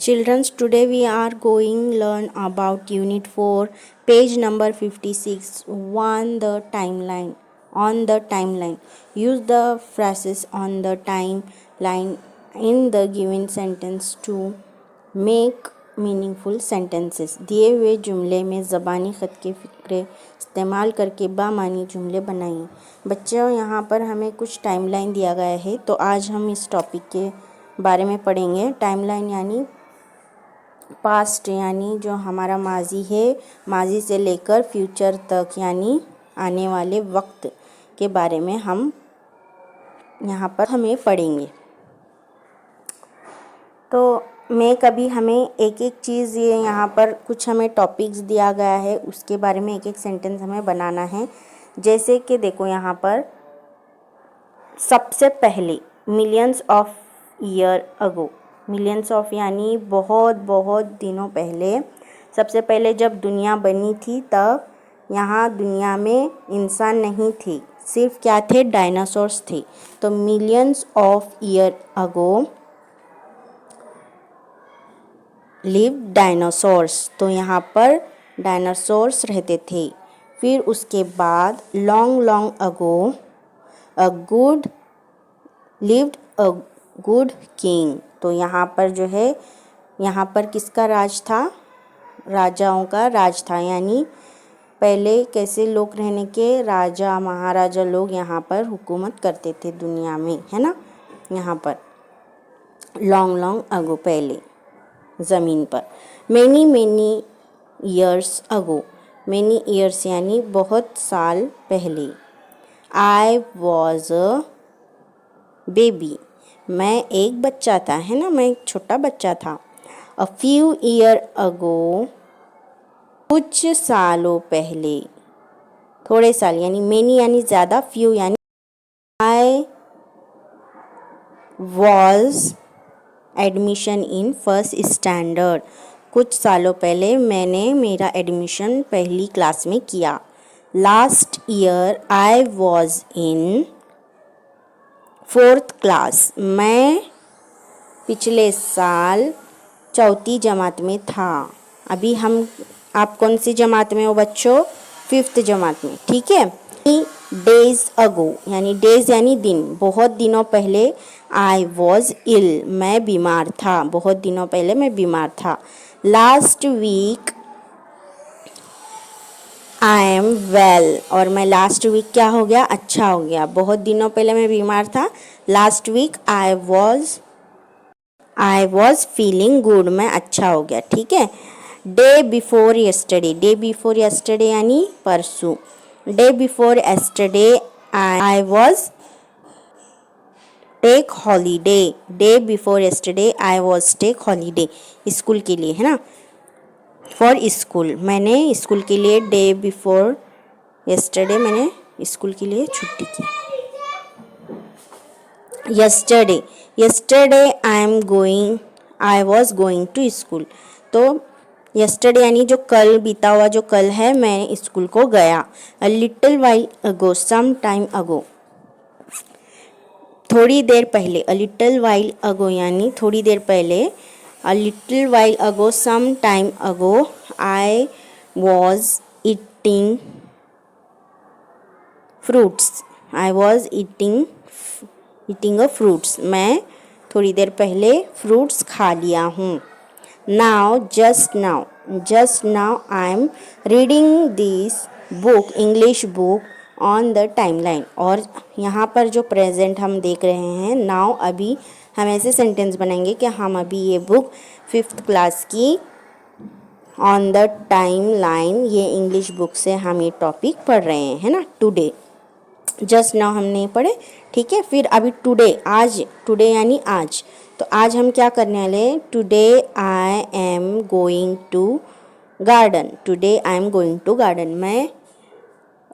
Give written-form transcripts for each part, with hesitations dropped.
Children, today we are going learn about Unit 4, page number 56, on the timeline. On the timeline. Use the phrases on the timeline in the given sentence to make meaningful sentences. दिए हुए जुमले में ज़बानी ख़त के फ़िक्रे इस्तेमाल करके बामानी जुमले बनाइए। बच्चों, यहाँ पर हमें कुछ टाइमलाइन दिया गया है, तो आज हम इस टॉपिक के बारे में पढ़ेंगे। टाइमलाइन यानी पास्ट, यानी जो हमारा माजी है, माजी से लेकर फ्यूचर तक यानी आने वाले वक्त के बारे में हम यहाँ पर हमें पढ़ेंगे। तो मैं कभी हमें एक एक चीज़, ये यहाँ पर कुछ हमें टॉपिक्स दिया गया है, उसके बारे में एक एक सेंटेंस हमें बनाना है। जैसे कि देखो यहाँ पर सबसे पहले millions of year ago, millions of यानी बहुत बहुत दिनों पहले। सबसे पहले जब दुनिया बनी थी तब यहाँ दुनिया में इंसान नहीं थे, सिर्फ क्या थे, डायनासोर्स थे। तो millions of year ago live dinosaurs, तो यहाँ पर डायनासोर्स रहते थे। फिर उसके बाद long long ago a good lived a good king, तो यहाँ पर जो है, यहाँ पर किसका राज था, राजाओं का राज था। यानी पहले कैसे लोग रहने के, राजा महाराजा लोग यहाँ पर हुकूमत करते थे दुनिया में, है ना। यहाँ पर लॉन्ग लॉन्ग अगो पहले ज़मीन पर। Many many years ago, many years यानी बहुत साल पहले। आई वॉज अ बेबी, मैं एक बच्चा था, है ना, मैं एक छोटा बच्चा था। अ फ्यू ईयर अगो, कुछ सालों पहले, थोड़े साल यानी मैनी यानी ज़्यादा, फ्यू यानी। I was admission in first standard, कुछ सालों पहले मैंने मेरा एडमिशन पहली क्लास में किया। Last year I was in fourth class, मैं पिछले साल चौथी जमात में था। अभी आप कौन सी जमात में हो बच्चों, फिफ्थ जमात में, ठीक है। डेज अगो यानी डेज यानी दिन, बहुत दिनों पहले। आई वॉज इल, मैं बीमार था, बहुत दिनों पहले मैं बीमार था। Last week I am well, और मैं लास्ट वीक क्या हो गया, अच्छा हो गया। बहुत दिनों पहले मैं बीमार था, last week I was feeling good, मैं अच्छा हो गया, ठीक है। Day before yesterday, day before yesterday यानी परसों। Day before yesterday I was take holiday, day before yesterday I was take holiday, school के लिए, है ना, फॉर स्कूल। मैंने स्कूल के लिए डे बिफोर यस्टरडे मैंने स्कूल के लिए छुट्टी की। Yesterday, yesterday I was going to school, तो यस्टरडे यानी जो कल, बीता हुआ जो कल है, मैं स्कूल को गया। A little while ago, some time ago, थोड़ी देर पहले। अ लिटिल वाइल अगो यानी थोड़ी देर पहले। A little while ago, some time ago, I was eating fruits, I was eating a fruits, मैं थोड़ी देर पहले फ्रूट्स खा लिया हूँ। Now just now I am reading this book, English book on the timeline, और यहाँ पर जो प्रेजेंट हम देख रहे हैं, नाउ अभी, हम ऐसे सेंटेंस बनाएंगे कि हम अभी ये बुक फिफ्थ क्लास की ऑन द टाइमलाइन, ये इंग्लिश बुक से हम ये टॉपिक पढ़ रहे हैं, है ना। टुडे, जस्ट नाउ हम नहीं पढ़े, ठीक है। फिर अभी टुडे, आज, टुडे यानी आज, तो आज हम क्या करने वाले, today I am going to garden, today I am going to garden, मैं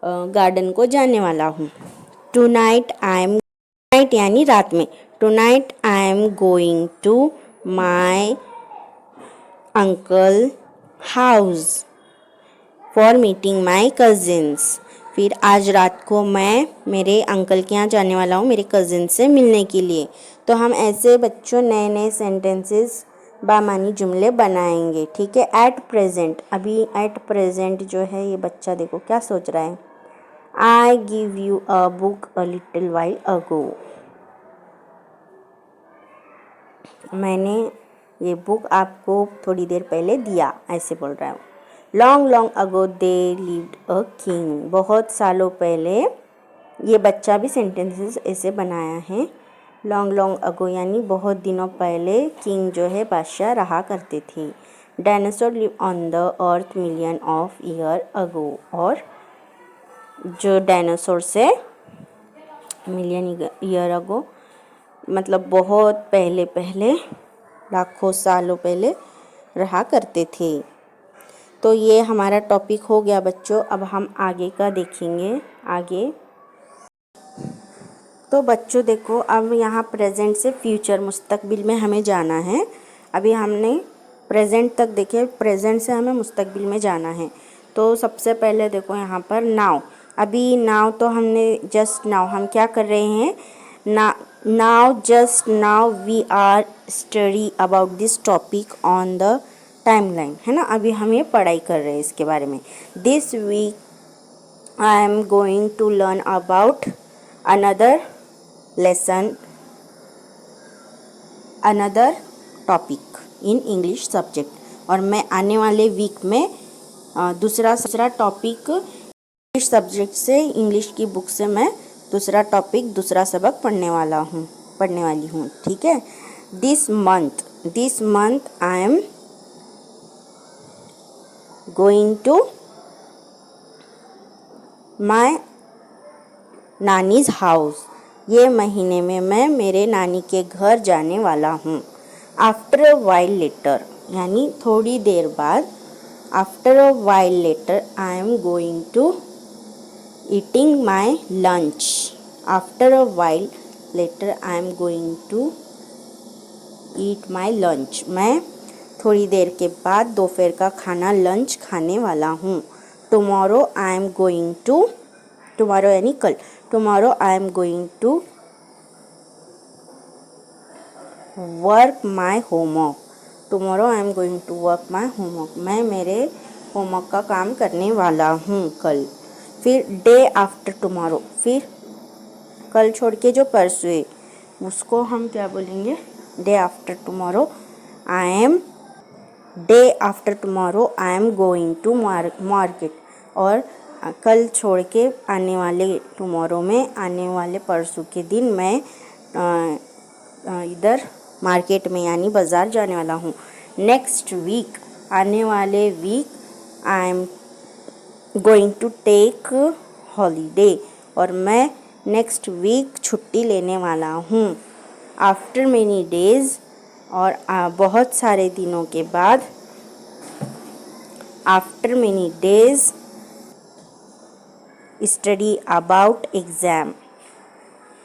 गार्डन को जाने वाला हूँ। टुनाइट आई एम, नाइट यानी रात में, tonight I am going to my uncle house for meeting my cousins, फिर आज रात को मैं मेरे अंकल के यहाँ जाने वाला हूँ मेरे कज़िन से मिलने के लिए। तो हम ऐसे बच्चों नए नए सेंटेंसेस बामानी जुमले बनाएंगे। ठीक है, एट प्रेजेंट, अभी एट प्रेजेंट जो है ये बच्चा देखो क्या सोच रहा है। I give you a book a little while ago, मैंने ये बुक आपको थोड़ी देर पहले दिया, ऐसे बोल रहा हूँ। Long long ago they lived a king, बहुत सालों पहले, ये बच्चा भी सेंटेंसेस ऐसे बनाया है। लॉन्ग लॉन्ग अगो यानी बहुत दिनों पहले किंग जो है बादशाह रहा करते थे। Dinosaur live on the earth million of year ago, और जो डायनासोर से मिलियन ईयर अगो मतलब बहुत पहले पहले, लाखों सालों पहले रहा करते थे। तो ये हमारा टॉपिक हो गया बच्चों। अब हम आगे का देखेंगे आगे। तो बच्चों देखो, अब यहाँ प्रेजेंट से फ्यूचर मुस्तकबिल में हमें जाना है। अभी हमने प्रेजेंट तक देखे, प्रेजेंट से हमें मुस्तकबिल में जाना है। तो सबसे पहले देखो यहाँ पर नाउ, अभी नाउ तो हमने जस्ट नाउ हम क्या कर रहे हैं ना, now just now we are study about this topic on the timeline, है ना। अभी हम ये पढ़ाई कर रहे हैं इसके बारे में। This week I am going to learn about another lesson, another topic in English subject, और मैं आने वाले वीक में दूसरा टॉपिक इंग्लिश सब्जेक्ट से, इंग्लिश की बुक से मैं दूसरा टॉपिक, दूसरा सबक पढ़ने वाली हूँ। ठीक है। This month I am going to my nani's house, ये महीने में मैं मेरे नानी के घर जाने वाला हूँ। आफ्टर अ वाइल लेटर यानी थोड़ी देर बाद, after a while later I am going to eating my lunch, after a while later I am going to eat my lunch, मैं थोड़ी देर के बाद दोपहर का खाना लंच खाने वाला हूँ। Tomorrow I am going to, tomorrow यानी कल, tomorrow I am going to work my homework, tomorrow I am going to work my homework, मैं मेरे होमवर्क का काम करने वाला हूँ कल। फिर डे आफ्टर टुमारो, फिर कल छोड़ के जो परसों है उसको हम क्या बोलेंगे, day after tomorrow I am, day after tomorrow I am going to market, और कल छोड़ के आने वाले टुमारो में, आने वाले परसों के दिन मैं इधर मार्केट में यानी बाज़ार जाने वाला हूँ। नेक्स्ट वीक, आने वाले week I am going to take holiday, और मैं नेक्स्ट वीक छुट्टी लेने वाला हूँ। आफ्टर मेनी डेज़, और बहुत सारे दिनों के बाद, after many days study about exam,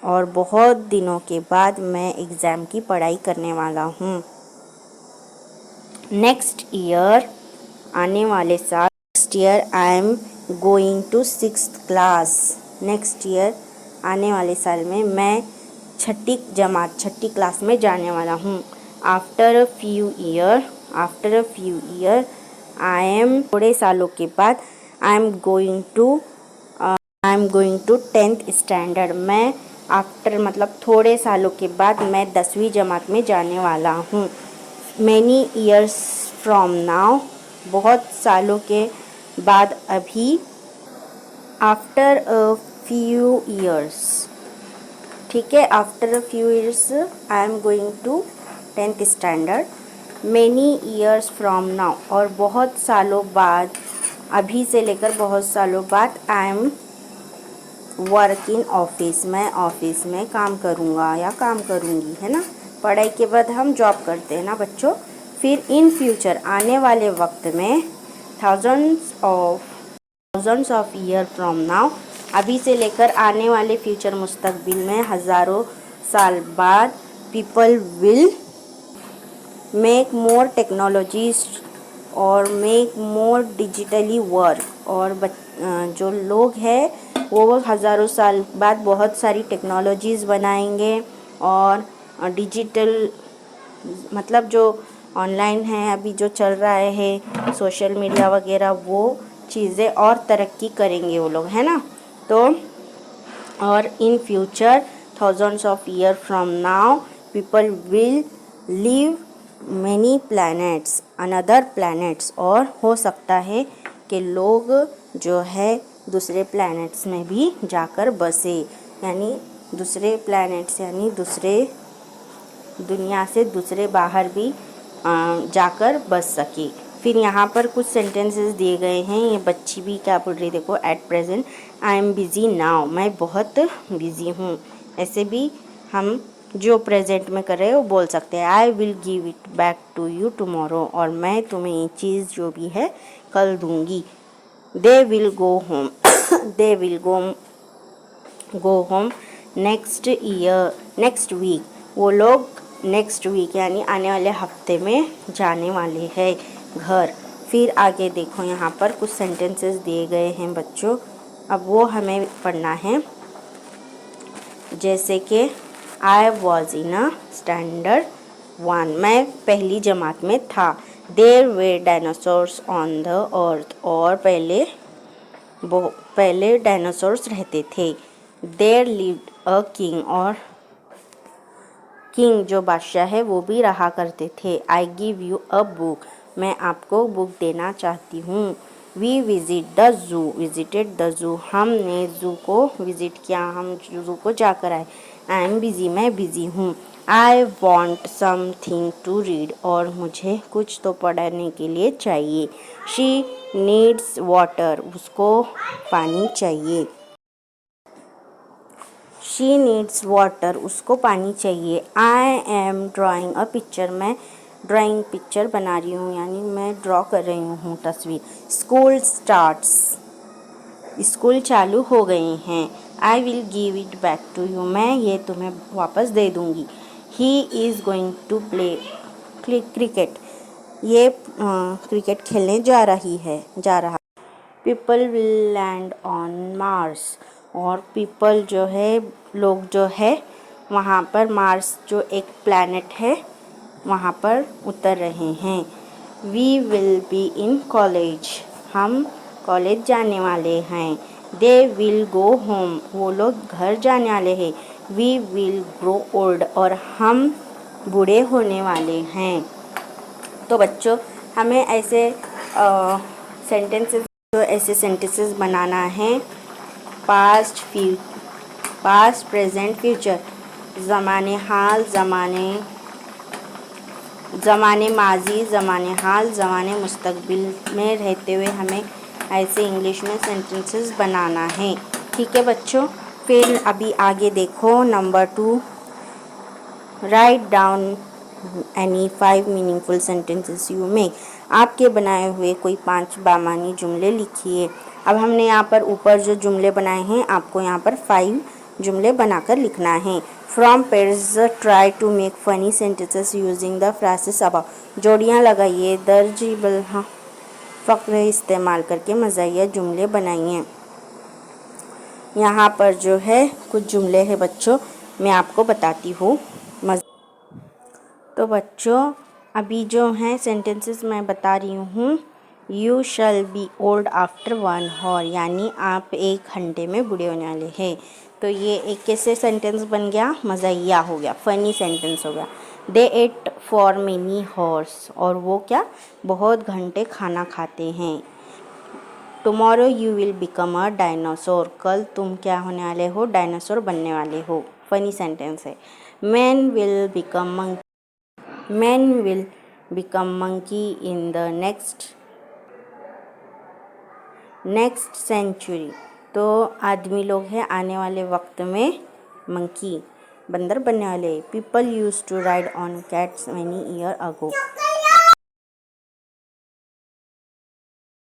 और बहुत दिनों के बाद मैं एग्ज़ाम की पढ़ाई करने वाला हूँ। नेक्स्ट ईयर, आने वाले साल, next year I am going to 6th class, next year आने वाले साल में मैं छठी क्लास में जाने वाला हूँ। After a few year, after a few year I am, थोड़े सालों के बाद, I am going to 10th standard, मैं आफ्टर मतलब थोड़े सालों के बाद मैं 10वीं जमात में जाने वाला हूँ। मैनी ईयर्स फ्रॉम नाउ, बहुत सालों के बाद अभी। आफ्टर अ फ्यू ईयर्स, ठीक है, after a few years I am going to 10th standard. Many years from now, और बहुत सालों बाद, अभी से लेकर बहुत सालों बाद, I M work in office, मैं ऑफिस में काम करूँगा या काम करूँगी, है ना। पढ़ाई के बाद हम जॉब करते हैं ना बच्चों। फिर इन फ्यूचर, आने वाले वक्त में, thousands of year from now, अभी से लेकर आने वाले फ्यूचर मुस्तकबिल में हज़ारों साल बाद, people will make more technologies और मेक मोर डिजिटली वर्क, और जो लोग हैं वो हज़ारों साल बाद बहुत सारी टेक्नोलॉजीज़ बनाएंगे, और डिजिटल मतलब जो ऑनलाइन है अभी जो चल रहा है सोशल मीडिया वगैरह, वो चीज़ें और तरक्की करेंगे वो लोग, है ना। तो और in future thousands of year from now people will live many planets another planets, और हो सकता है कि लोग जो है दूसरे प्लैनेट्स में भी जाकर बसे, यानी दूसरे प्लैनेट्स यानी दूसरे दुनिया से दूसरे बाहर भी जाकर बस सके। फिर यहाँ पर कुछ सेंटेंसेस दिए गए हैं, ये बच्ची भी क्या बोल रही है देखो, at present I am busy now, मैं बहुत बिज़ी हूँ। ऐसे भी हम जो प्रेजेंट में कर रहे हैं वो बोल सकते हैं। I will give it back to you tomorrow, और मैं तुम्हें ये चीज़ जो भी है कल दूँगी। They will go home they will go home next week, वो लोग नेक्स्ट वीक यानी आने वाले हफ्ते में जाने वाले हैं घर। फिर आगे देखो यहाँ पर कुछ सेंटेंसेस दिए गए हैं बच्चों, अब वो हमें पढ़ना है। जैसे कि I was in a standard 1, मैं पहली जमात में था। Their way dinosaurs on the earth, और पहले डायनासोर्स रहते थे। देयर लिव्ड अ किंग, और किंग जो बादशाह है वो भी रहा करते थे। आई गिव यू अ बुक, मैं आपको बुक देना चाहती हूँ। वी विजिटेड द जू, हमने जू को विजिट किया, हम जू को जाकर आए। आई एम बिज़ी, मैं बिज़ी हूँ। I want something to read, और मुझे कुछ तो पढ़ने के लिए चाहिए। शी नीड्स वाटर, उसको पानी चाहिए। शी नीड्स वाटर, उसको पानी चाहिए। I am drawing a picture, मैं ड्राइंग पिक्चर बना रही हूँ, यानी मैं ड्रॉ कर रही हूँ तस्वीर। स्कूल स्टार्ट्स, स्कूल चालू हो गए हैं। I will give it back to you, मैं ये तुम्हें वापस दे दूँगी। He is going to play cricket, ये क्रिकेट खेलने जा रहा। People will land on Mars, और पीपल जो है लोग जो है वहाँ पर मार्स जो एक प्लैनेट है वहाँ पर उतर रहे हैं। We will be in college, हम कॉलेज जाने वाले हैं। दे विल गो होम, वो लोग घर जाने वाले हैं। वी विल ग्रो ओल्ड, और हम बूढ़े होने वाले हैं। तो बच्चों हमें ऐसे सेंटेंसेस बनाना है। पास्ट प्रेजेंट फ्यूचर, ज़माने हाल, ज़माने माजी, ज़माने हाल, ज़माने मुस्तकबिल में रहते हुए हमें ऐसे इंग्लिश में सेंटेंसेस बनाना है। ठीक है बच्चों। फिर अभी आगे देखो number 2, write down any 5 meaningful sentences you make, आपके बनाए हुए कोई 5 बामानी जुमले लिखिए। अब हमने यहाँ पर ऊपर जो जुमले बनाए हैं आपको यहाँ पर 5 जुमले बनाकर लिखना है। From pairs try to make funny sentences using the phrases about, जोड़ियाँ लगाइए, दर्ज फ़क्र इस्तेमाल करके मज़ाहिया जुमले बनाइए। यहाँ पर जो है कुछ जुमले हैं बच्चों, मैं आपको बताती हूँ। तो बच्चों अभी जो हैं सेंटेंसेस मैं बता रही हूँ। You shall be old after 1 hour, यानी आप 1 घंटे में बूढ़े होने वाले हैं। तो ये एक कैसे सेंटेंस बन गया, मज़ाहिया हो गया, फ़नी सेंटेंस हो गया। दे एट फॉर मेनी हॉर्स, और वो क्या बहुत घंटे खाना खाते हैं। Tomorrow you will become a dinosaur, कल तुम क्या होने वाले हो, डायनासोर बनने वाले हो। फ़नी सेंटेंस है। Man will become monkey in the next century, तो आदमी लोग हैं आने वाले वक्त में मंकी बंदर बनने वाले। People use to ride on cats many year ago,